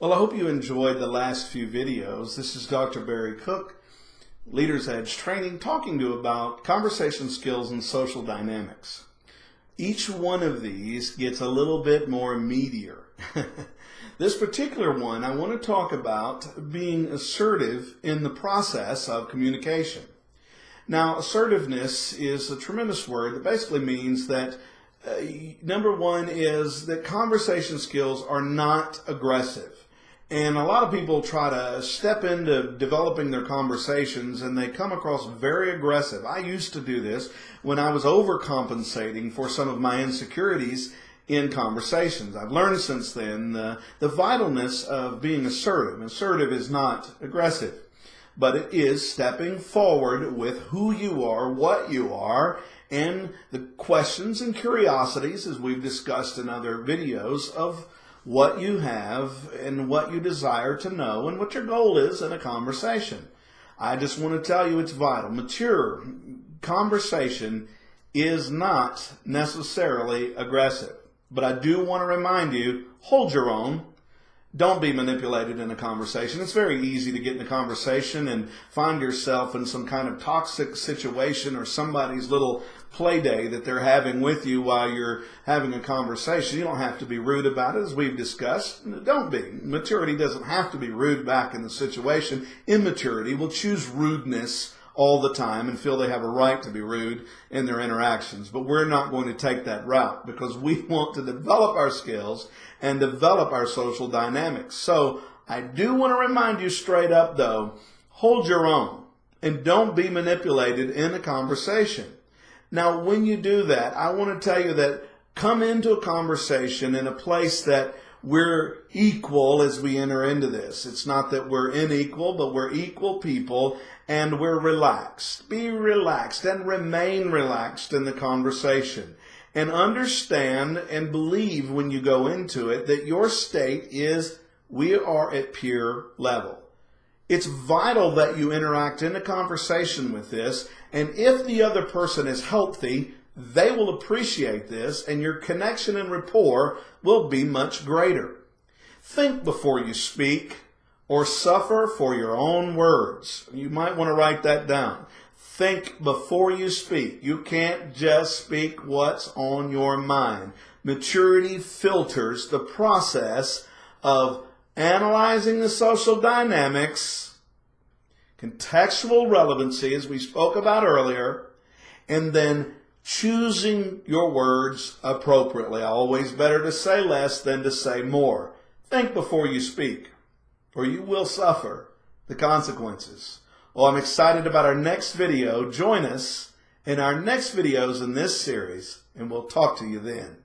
Well, I hope you enjoyed the last few videos. This is Dr. Barry Cook, Leaders Edge Training, talking to you about conversation skills and social dynamics. Each one of these gets a little bit more meatier. This particular one, I want to talk about being assertive in the process of communication. Now, assertiveness is a tremendous word that basically means that number one is that conversation skills are not aggressive. And a lot of people try to step into developing their conversations and they come across very aggressive. I used to do this when I was overcompensating for some of my insecurities in conversations. I've learned since then the vitalness of being assertive. Assertive is not aggressive, but it is stepping forward with who you are, what you are, and the questions and curiosities, as we've discussed in other videos, of what you have and what you desire to know and what your goal is in a conversation. I just want to tell you it's vital. Mature conversation is not necessarily aggressive, but I do want to remind you, hold your own. Don't be manipulated in a conversation. It's very easy to get in a conversation and find yourself in some kind of toxic situation or somebody's little play day that they're having with you while you're having a conversation. You don't have to be rude about it, as we've discussed. Don't be. Maturity doesn't have to be rude back in the situation. Immaturity will choose rudeness all the time and feel they have a right to be rude in their interactions. But we're not going to take that route because we want to develop our skills and develop our social dynamics. So I do want to remind you straight up, though, hold your own and don't be manipulated in a conversation. Now, when you do that, I want to tell you that come into a conversation in a place that we're equal as we enter into this. It's not that we're unequal, but we're equal people and we're relaxed. Be relaxed and remain relaxed in the conversation. And understand and believe when you go into it that your state is we are at peer level. It's vital that you interact in a conversation with this, and if the other person is healthy, they will appreciate this, and your connection and rapport will be much greater. Think before you speak, or suffer for your own words. You might want to write that down. Think before you speak. You can't just speak what's on your mind. Maturity filters the process of analyzing the social dynamics, contextual relevancy, as we spoke about earlier, and then choosing your words appropriately. Always better to say less than to say more. Think before you speak, or you will suffer the consequences. Well, I'm excited about our next video. Join us in our next videos in this series, and we'll talk to you then.